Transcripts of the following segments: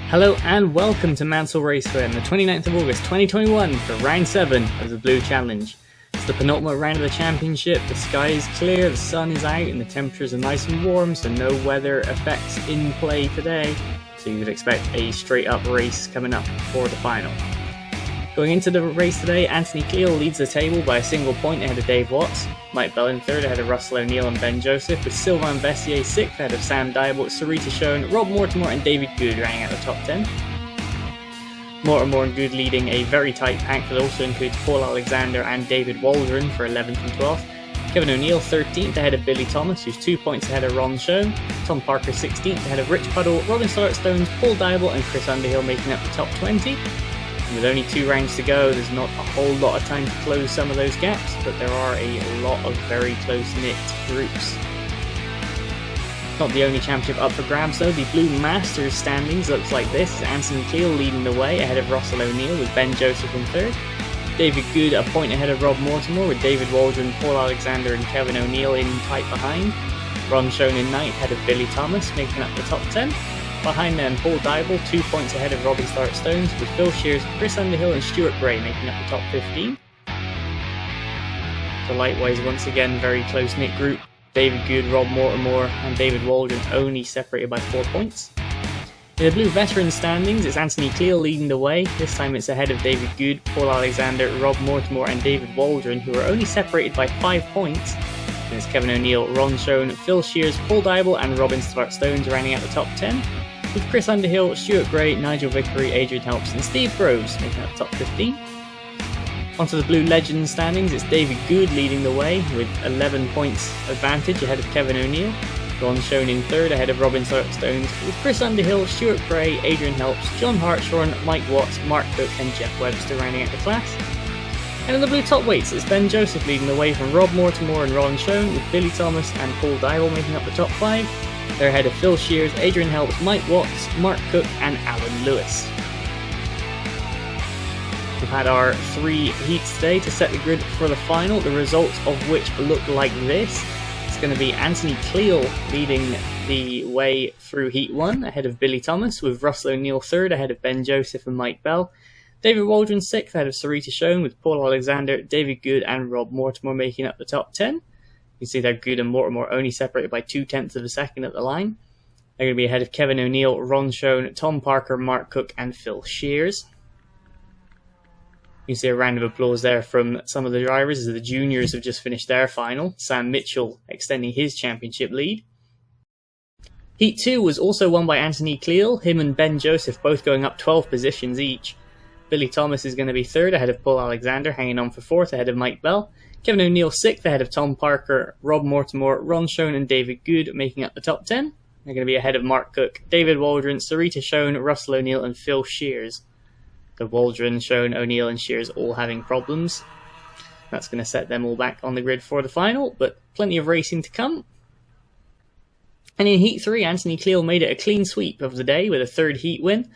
Hello and welcome to Mansell Raceway on the 29th of August 2021 for round 7 of the Blue Challenge. It's the penultimate round of the championship, the sky is clear, the sun is out and the temperatures are nice and warm, so no weather effects in play today, so you would expect a straight up race coming up for the final. Going into the race today, Anthony Cleal leads the table by a single point ahead of Dave Watts, Mike Bell in third ahead of Russell O'Neill and Ben Joseph, with Sylvain Bessier sixth ahead of Sam Diable, Sarita Schoen, Rob Mortimer and David Good rounding out the top 10. Mortimer and Good leading a very tight pack that also includes Paul Alexander and David Waldron for 11th and 12th. Kevin O'Neill 13th ahead of Billy Thomas, who's 2 points ahead of Ron Schoen. Tom Parker 16th ahead of Rich Puddle, Robin Stones, Paul Diable and Chris Underhill making up the top 20. With only 2 rounds to go, there's not a whole lot of time to close some of those gaps, but there are a lot of very close-knit groups. Not the only championship up for grabs though. The Blue Masters standings looks like this. Anthony Cleal leading the way ahead of Russell O'Neill with Ben Joseph in third. David Good a point ahead of Rob Mortimer with David Waldron, Paul Alexander and Kevin O'Neill in tight behind. Ron Schoen in ninth ahead of Billy Thomas making up the top 10. Behind them, Paul Diable 2 points ahead of Robbie Stones with Phil Shears, Chris Underhill and Stuart Gray making up the top 15. So likewise, once again, very close-knit group. David Good, Rob Mortimer and David Waldron only separated by 4 points. In the Blue Veteran standings, it's Anthony Cleal leading the way. This time it's ahead of David Good, Paul Alexander, Rob Mortimer and David Waldron, who are only separated by 5 points. And it's Kevin O'Neill, Ron Schoen, Phil Shears, Paul Diable and Robin Stones rounding out the top 10. With Chris Underhill, Stuart Gray, Nigel Vickery, Adrian Helps and Steve Groves making up the top 15. Onto the Blue Legends standings, it's David Good leading the way with 11 points advantage ahead of Kevin O'Neill. Ron Schoen in third ahead of Robin Stones, with Chris Underhill, Stuart Gray, Adrian Helps, John Hartshorn, Mike Watts, Mark Cook and Jeff Webster rounding out the class. And in the Blue Top Weights, it's Ben Joseph leading the way from Rob Mortimer and Ron Schoen, with Billy Thomas and Paul Diable making up the top 5. They're ahead of Phil Shears, Adrian Helps, Mike Watts, Mark Cook and Alan Lewis. We've had our 3 heats today to set the grid for the final, the results of which look like this. It's going to be Anthony Cleal leading the way through Heat 1 ahead of Billy Thomas, with Russell O'Neill third ahead of Ben Joseph and Mike Bell. David Waldron 6th ahead of Sarita Schoen, with Paul Alexander, David Good and Rob Mortimer making up the top 10. You can see that Good and Mortimer are only separated by 0.2 of a second at the line. They're going to be ahead of Kevin O'Neill, Ron Schoen, Tom Parker, Mark Cook and Phil Shears. You can see a round of applause there from some of the drivers as the juniors have just finished their final. Sam Mitchell extending his championship lead. Heat 2 was also won by Anthony Cleal, him and Ben Joseph both going up 12 positions each. Billy Thomas is going to be third ahead of Paul Alexander, hanging on for fourth ahead of Mike Bell. Kevin O'Neill 6th ahead of Tom Parker, Rob Mortimer, Ron Schoen and David Good making up the top 10. They're going to be ahead of Mark Cook, David Waldron, Sarita Schoen, Russell O'Neill and Phil Shears. The Waldron, Schoen, O'Neill and Shears all having problems. That's going to set them all back on the grid for the final, but plenty of racing to come. And in Heat 3, Anthony Cleal made it a clean sweep of the day with a 3rd heat win.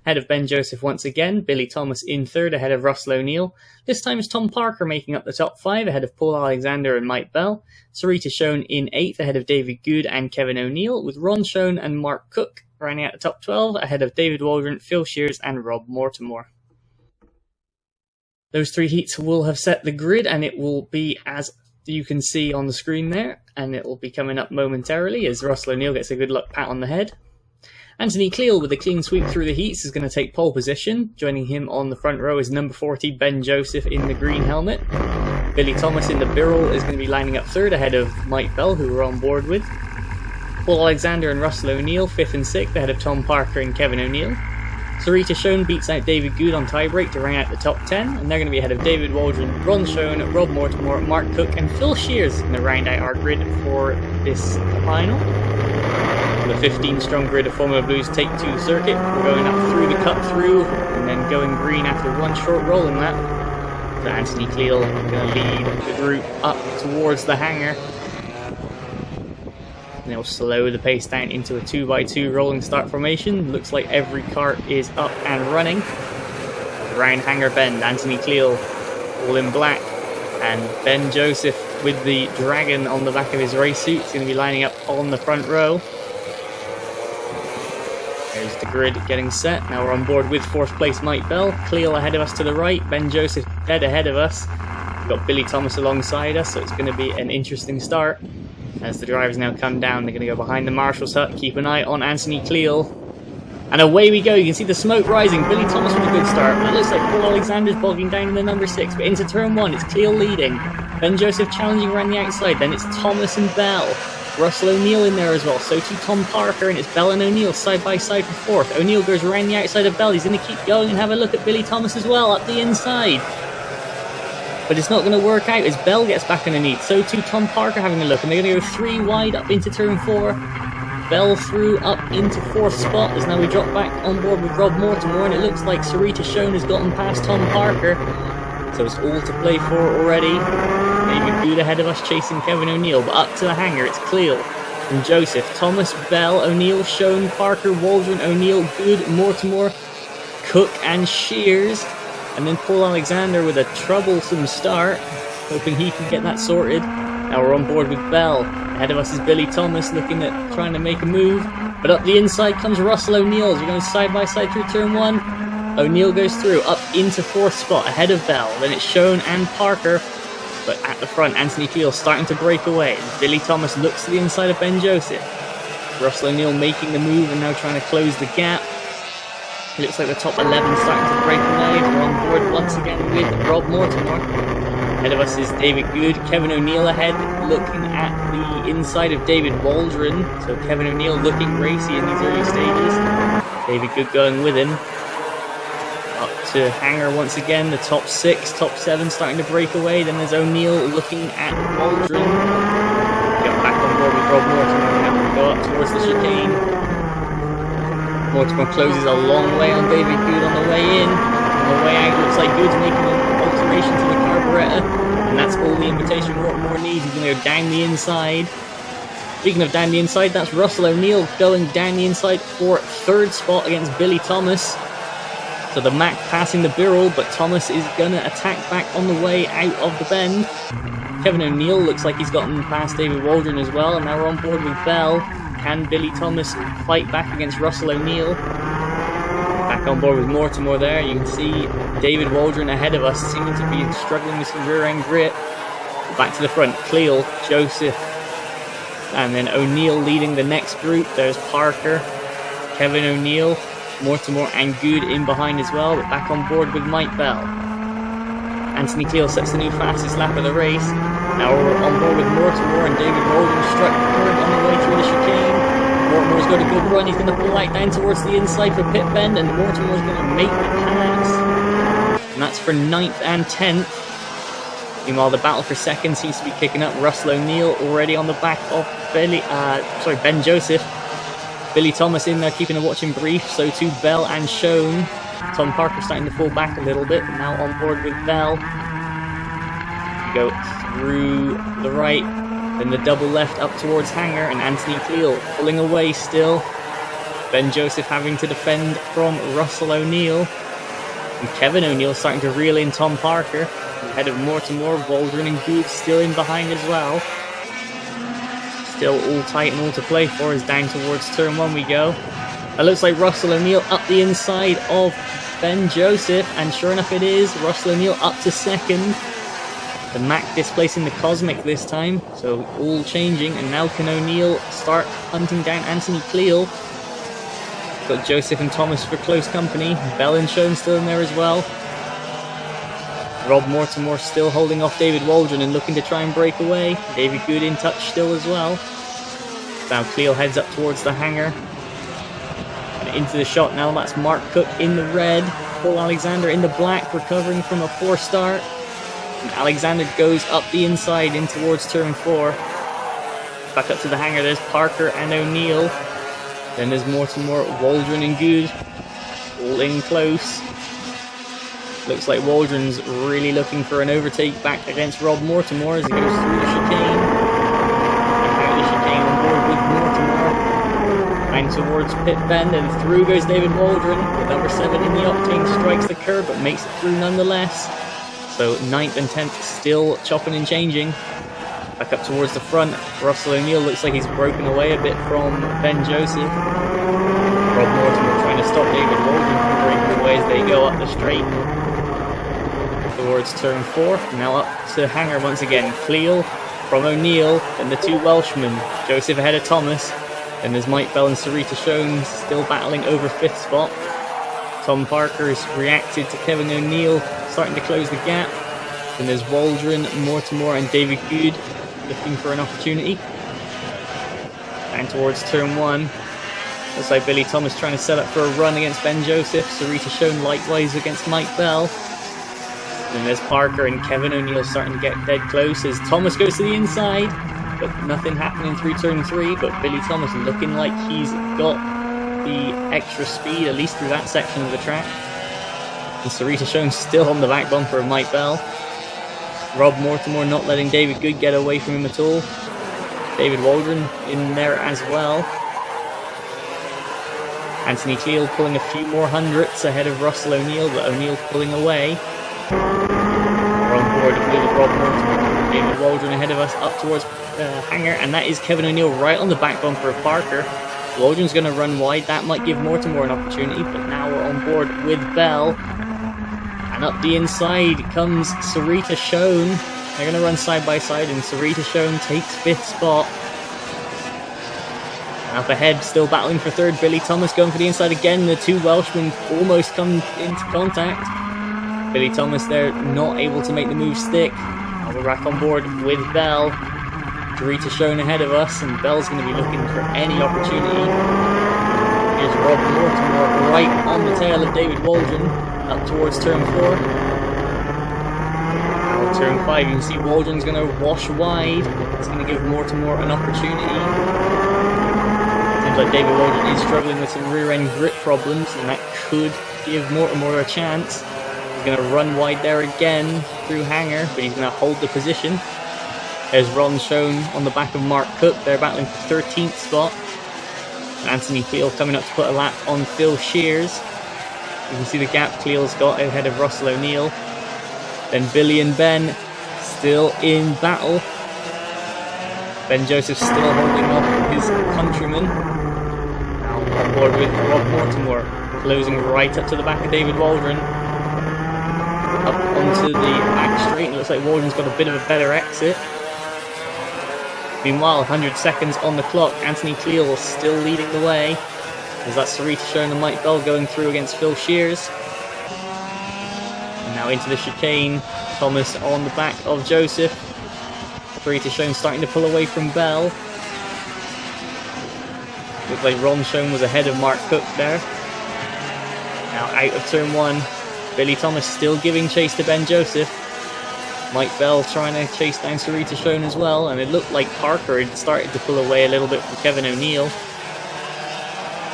Ahead of Ben Joseph once again, Billy Thomas in third ahead of Russell O'Neill. This time it's Tom Parker making up the top 5 ahead of Paul Alexander and Mike Bell. Sarita Schoen in 8th ahead of David Good and Kevin O'Neill, with Ron Schoen and Mark Cook rounding out the top 12 ahead of David Waldron, Phil Shears and Rob Mortimer. Those 3 heats will have set the grid and it will be as you can see on the screen there, and it will be coming up momentarily as Russell O'Neill gets a good luck pat on the head. Anthony Cleal with a clean sweep through the heats is going to take pole position. Joining him on the front row is number 40 Ben Joseph in the green helmet. Billy Thomas in the Birrell is going to be lining up third ahead of Mike Bell, who we're on board with. Paul Alexander and Russell O'Neill 5th and 6th ahead of Tom Parker and Kevin O'Neill. Sarita Schoen beats out David Good on tiebreak to round out the top 10, and they're going to be ahead of David Waldron, Ron Schoen, Rob Mortimer, Mark Cook and Phil Shears in the round out our grid for this final. The 15-strong grid of Formula Blue's Take 2 circuit. We're going up through the cut through and then going green after one short rolling lap. So Anthony Cleal going to lead the group up towards the hangar. And they'll slow the pace down into a 2x2 rolling start formation. Looks like every cart is up and running. Round hangar bend, Anthony Cleal all in black. And Ben Joseph with the dragon on the back of his race suit is going to be lining up on the front row. There's There's the grid getting set. Now we're on board with 4th place Mike Bell. Cleel ahead of us to the right. Ben Joseph dead ahead of us. We've got Billy Thomas alongside us, so it's going to be an interesting start. As the drivers now come down, they're going to go behind the marshal's hut. Keep an eye on Anthony Cleel. And away we go. You can see the smoke rising. Billy Thomas with a good start. It looks like Paul Alexander's bogging down in the number 6. But into turn 1, it's Cleel leading. Ben Joseph challenging around the outside. Then it's Thomas and Bell. Russell O'Neill in there as well. So too Tom Parker, and it's Bell and O'Neill side by side for 4th. O'Neill goes around the outside of Bell. He's going to keep going and have a look at Billy Thomas as well up the inside. But it's not going to work out as Bell gets back underneath. So too Tom Parker having a look, and they're going to go 3 wide up into turn 4. Bell through up into 4th spot as now we drop back on board with Rob Mortimer, and it looks like Sarita Schoen has gotten past Tom Parker. So it's all to play for already. David Good ahead of us chasing Kevin O'Neill, but up to the hangar it's Cleel and Joseph, Thomas, Bell, O'Neill, Schoen, Parker, Waldron, O'Neill, Good, Mortimer, Cook and Shears. And then Paul Alexander with a troublesome start, hoping he can get that sorted. Now we're on board with Bell. Ahead of us is Billy Thomas looking at trying to make a move. But up the inside comes Russell O'Neill as we're going side by side through turn 1. O'Neill goes through up into 4th spot ahead of Bell. Then it's Schoen and Parker. But at the front, Anthony Cleel starting to break away. Billy Thomas looks to the inside of Ben Joseph. Russell O'Neill making the move and now trying to close the gap. It looks like the top 11 starting to break away. We're on board once again with Rob Mortimer. Ahead of us is David Good. Kevin O'Neill ahead, looking at the inside of David Waldron. So Kevin O'Neill looking racy in these early stages. David Good going with him. Up to hangar once again. The top 6, top 7 starting to break away. Then there's O'Neill looking at Waldron. Get back on board with Rob Mortimer. Now we go up towards the chicane. Mortimer closes a long way on David Good on the way in. On the way out, looks like Good's making an alteration to the carburettor. And that's all the invitation Mortimer needs. He's going to go down the inside. Speaking of down the inside, that's Russell O'Neill going down the inside for 3rd spot against Billy Thomas. So the Mac passing the Birrell, but Thomas is going to attack back on the way out of the bend. Kevin O'Neill looks like he's gotten past David Waldron as well. And now we're on board with Bell. Can Billy Thomas fight back against Russell O'Neill? Back on board with Mortimer there. You can see David Waldron ahead of us, seeming to be struggling with some rear end grip. Back to the front, Cleel, Joseph, and then O'Neill leading the next group. There's Parker, Kevin O'Neill, Mortimer and Good in behind as well, but back on board with Mike Bell. Anthony Cleel sets the new fastest lap of the race. Now we're on board with Mortimer, and David Waldron struck third on the way through the chicane. Mortimer's got a good run. He's going to pull out down towards the inside for pit bend, and Mortimer's going to make the pass. And that's for 9th and 10th. Meanwhile, the battle for 2nd seems to be kicking up. Russell O'Neill already on the back of Ben Joseph. Billy Thomas in there keeping a watching brief. So too Bell and Schoen. Tom Parker starting to fall back a little bit, but now on board with Bell. Go through the right, then the double left up towards hangar, and Anthony Cleel pulling away still. Ben Joseph having to defend from Russell O'Neill. And Kevin O'Neill starting to reel in Tom Parker. Ahead of Mortimer, Waldron and Good still in behind as well. Still all tight and all to play for as down towards turn 1 we go. It looks like Russell O'Neill up the inside of Ben Joseph, and sure enough it is. Russell O'Neill up to 2nd. The Mac displacing the Cosmic this time, so all changing, and now can O'Neill start hunting down Anthony Cleel. Got Joseph and Thomas for close company. Bell and Schoen still in there as well. Rob Mortimer still holding off David Waldron and looking to try and break away. David Good in touch still as well. Now Cleel heads up towards the hangar. And into the shot now, that's Mark Cook in the red. Paul Alexander in the black, recovering from a poor start. And Alexander goes up the inside in towards turn 4. Back up to the hangar, there's Parker and O'Neill. Then there's Mortimer, Waldron and Good. All in close. Looks like Waldron's really looking for an overtake back against Rob Mortimer as he goes through the chicane. And out the chicane on board with Mortimer. And towards pit bend, and through goes David Waldron. With number 7 in the octane, strikes the curb but makes it through nonetheless. So 9th and 10th still chopping and changing. Back up towards the front, Russell O'Neill looks like he's broken away a bit from Ben Joseph. Rob Mortimer trying to stop David Waldron from breaking away as they go up the straight towards turn 4. Now up to Hanger once again. Cleal from O'Neill, then the two Welshmen. Joseph ahead of Thomas. Then there's Mike Bell and Sarita Schoen still battling over 5th spot. Tom Parker's reacted to Kevin O'Neill starting to close the gap. Then there's Waldron, Mortimer and David Good looking for an opportunity. And towards turn 1. Looks like Billy Thomas trying to set up for a run against Ben Joseph. Sarita Schoen likewise against Mike Bell. Then there's Parker and Kevin O'Neill starting to get dead close as Thomas goes to the inside. But nothing happening through turn 3. But Billy Thomas looking like he's got the extra speed, at least through that section of the track. And Sarita Schoen still on the back bumper of Mike Bell. Rob Mortimer not letting David Good get away from him at all. David Waldron in there as well. Anthony Cleal pulling a few more hundredths ahead of Russell O'Neill, but O'Neill pulling away. We're on board with Rob Mortimer. David Waldron ahead of us up towards Hanger, and that is Kevin O'Neill right on the back bumper of Parker. Waldron's going to run wide. That might give Mortimer an opportunity, but now we're on board with Bell. And up the inside comes Sarita Schoen. They're going to run side by side, and Sarita Schoen takes 5th spot. And up ahead, still battling for 3rd, Billy Thomas going for the inside again. The two Welshmen almost come into contact. Billy Thomas there not able to make the move stick. Now we're back on board with Bell. Sarita Schoen ahead of us, and Bell's going to be looking for any opportunity. Here's Rob Mortimer right on the tail of David Waldron, up towards turn 4. Now turn 5, you can see Waldron's going to wash wide. It's going to give Mortimer an opportunity. Seems like David Waldron is struggling with some rear end grip problems, and that could give Mortimer a chance. He's going to run wide there again through Hanger, but he's going to hold the position. There's Ron Schoen on the back of Mark Cook. They're battling for 13th spot. Anthony Cleal coming up to put a lap on Phil Shears. You can see the gap Cleal's got ahead of Russell O'Neill. Then Billy and Ben still in battle. Ben Joseph still holding off his countryman. Now on board with Rob Mortimer, closing right up to the back of David Waldron. Up onto the back straight. It looks like Waldron's got a bit of a better exit. Meanwhile, 100 seconds on the clock. Anthony Cleal still leading the way. There's that Sarita Schoen and Mike Bell going through against Phil Shears. And now into the chicane. Thomas on the back of Joseph. Sarita Schoen starting to pull away from Bell. Looks like Ron Schoen was ahead of Mark Cook there. Now out of turn 1. Billy Thomas still giving chase to Ben Joseph. Mike Bell trying to chase down Sarita Schoen as well, and it looked like Parker had started to pull away a little bit from Kevin O'Neill.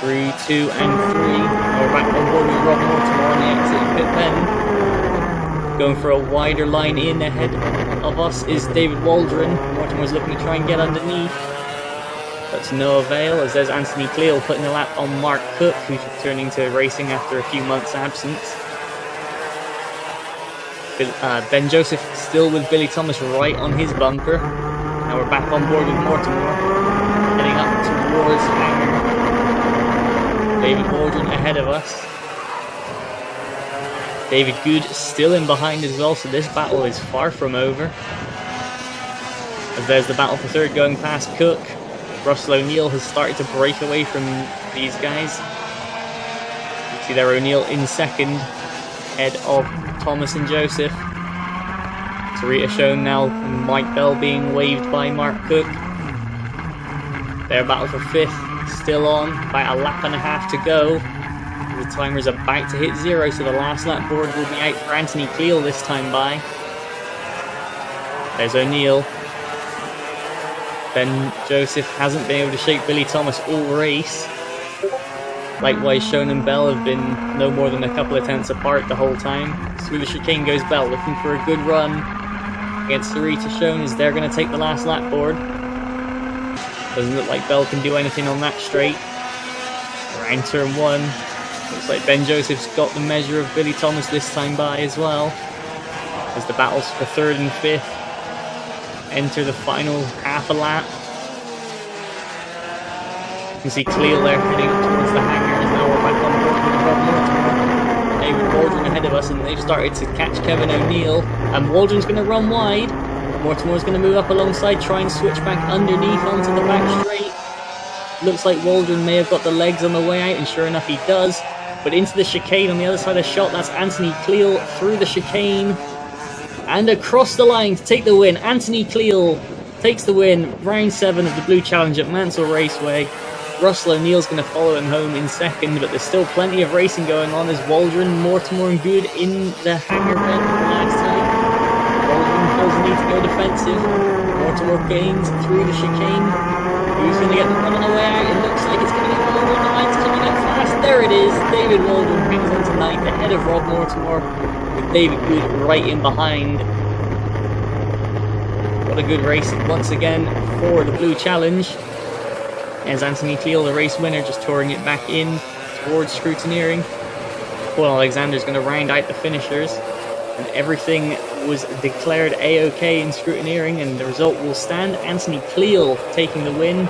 Through 2 and 3. Now we're back on board with Rob Mortimer on the exit of pit pen. Going for a wider line in ahead of us is David Waldron. Mortimer's looking to try and get underneath. That's no avail, as there's Anthony Cleal putting a lap on Mark Cook, who's returning to racing after a few months' absence. Ben Joseph still with Billy Thomas right on his bunker. Now we're back on board with Mortimer, heading up towards Hanger. David Waldron ahead of us. David Good still in behind as well, so this battle is far from over. As there's the battle for 3rd going past Cook. Russell O'Neill has started to break away from these guys. You see there O'Neill in 2nd, ahead of Thomas and Joseph. Sarita Schoen now and Mike Bell being waved by Mark Cook. Their battle for 5th still on, about a lap and a half to go. The timer's about to hit 0, so the last lap board will be out for Anthony Cleal this time by. There's O'Neill. Ben Joseph hasn't been able to shake Billy Thomas all race. Likewise, Schoen and Bell have been no more than a couple of tenths apart the whole time. Through the chicane goes Bell, looking for a good run against Sarita Schoen as they're going to take the last lap board. Doesn't look like Bell can do anything on that straight. Around turn 1. Looks like Ben Joseph's got the measure of Billy Thomas this time by as well. As the battles for 3rd and 5th enter the final half a lap. You can see Cleal there heading up towards the hangar as David Waldron ahead of us, and they've started to catch Kevin O'Neill. And Waldron's going to run wide. Mortimer's going to move up alongside, try and switch back underneath onto the back straight. Looks like Waldron may have got the legs on the way out, and sure enough he does. But into the chicane on the other side of the shot, that's Anthony Cleal through the chicane. And across the line to take the win. Anthony Cleal takes the win, round 7 of the Blue Challenge at Mansell Raceway. Russell O'Neill's going to follow him home in second, but there's still plenty of racing going on as Waldron, Mortimer and Good in the hangar bed for the last time. Waldron feels the need to go defensive. Mortimer gains through the chicane. Who's going to get the run on the way out? It looks like it's going to be Waldron. The line's coming up fast. There it is. David Waldron brings on to 9th ahead of Rob Mortimer, with David Good right in behind. What a good race once again for the Blue Challenge. As Anthony Cleal, the race winner, just touring it back in towards scrutineering. Paul Alexander's going to round out the finishers. And everything was declared A-OK in scrutineering, and the result will stand. Anthony Cleal taking the win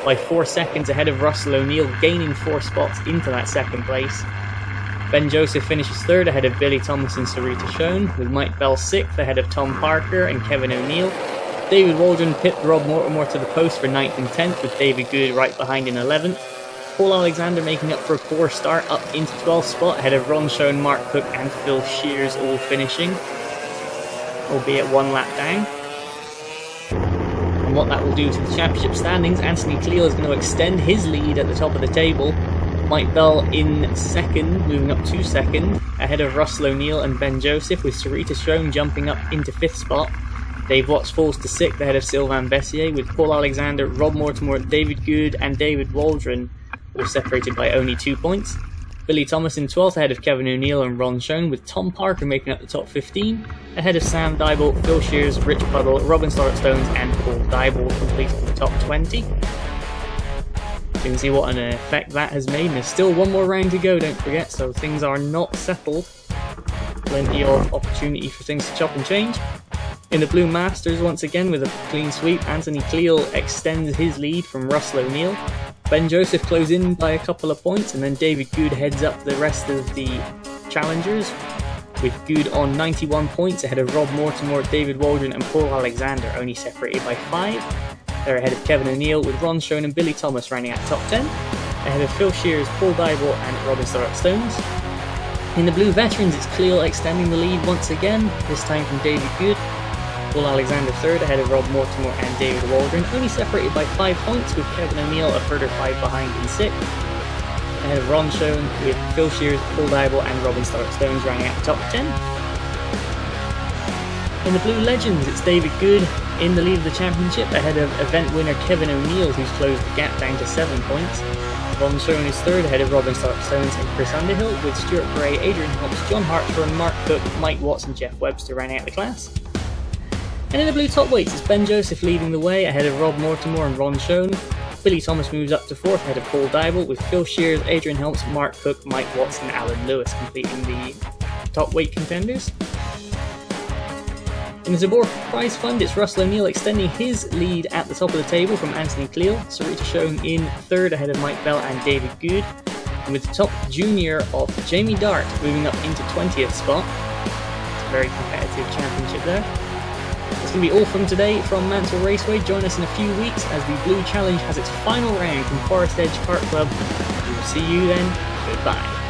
by 4 seconds ahead of Russell O'Neill, gaining 4 spots into that second place. Ben Joseph finishes 3rd ahead of Billy Thomas and Sarita Schoen, with Mike Bell 6th ahead of Tom Parker and Kevin O'Neill. David Waldron pipped Rob Mortimer to the post for 9th and 10th, with David Good right behind in 11th. Paul Alexander making up for a poor start up into 12th spot ahead of Ron Schoen, Mark Cook and Phil Shears, all finishing, albeit 1 lap down. And what that will do to the championship standings, Anthony Cleal is going to extend his lead at the top of the table. Mike Bell in 2nd, moving up to 2nd, ahead of Russell O'Neill and Ben Joseph, with Sarita Schoen jumping up into 5th spot. Dave Watts falls to 6th ahead of Sylvain Bessier, with Paul Alexander, Rob Mortimer, David Good and David Waldron all separated by only 2 points. Billy Thomas in 12th ahead of Kevin O'Neill and Ron Schoen, with Tom Parker making up the top 15, ahead of Sam Dybel, Phil Shears, Rich Puddle, Robin Starrett-Stones and Paul Dybel completing the top 20. You can see what an effect that has made, and there's still one more round to go, don't forget, so things are not settled. Plenty of opportunity for things to chop and change. In the Blue Masters, once again with a clean sweep, Anthony Cleal extends his lead from Russell O'Neill. Ben Joseph closes in by a couple of points, and then David Good heads up the rest of the challengers, with Good on 91 points ahead of Rob Mortimer, David Waldron and Paul Alexander, only separated by 5. They're ahead of Kevin O'Neill, with Ron Schoen and Billy Thomas rounding out top 10, ahead of Phil Shears, Paul Dybel and Robin Starrett-Stones. In the Blue Veterans, it's Cleal extending the lead once again, this time from David Good. Paul Alexander 3rd ahead of Rob Mortimer and David Waldron, only separated by 5 points, with Kevin O'Neill a further 5 behind in 6th. Ahead of Ron Schoen, with Phil Shears, Paul Dybel and Robin Starrett-Stones rounding out the top 10. In the Blue Legends, it's David Good in the lead of the championship ahead of event winner Kevin O'Neill, who's closed the gap down to 7 points. Ron Schoen is 3rd ahead of Robin Starrett-Stones and Chris Underhill, with Stuart Gray, Adrian Hobbs, John Hartshorn, Mark Cook, Mike Watts and Jeff Webster rounding out the class. And in the Blue Top Weights, it's Ben Joseph leading the way ahead of Rob Mortimer and Ron Schoen. Billy Thomas moves up to 4th ahead of Paul Dybel, with Phil Shears, Adrian Helps, Mark Cook, Mike Watts and Alan Lewis completing the top weight contenders. In the Zabor Prize Fund, it's Russell O'Neill extending his lead at the top of the table from Anthony Cleal, Sarita Schoen in 3rd ahead of Mike Bell and David Good, and with the top junior of Jamie Dart moving up into 20th spot. It's a very competitive championship there. That's going to be all from today from Mansell Raceway. Join us in a few weeks as the Blue Challenge has its final round from Forestedge Kart Club. We will see you then. Goodbye.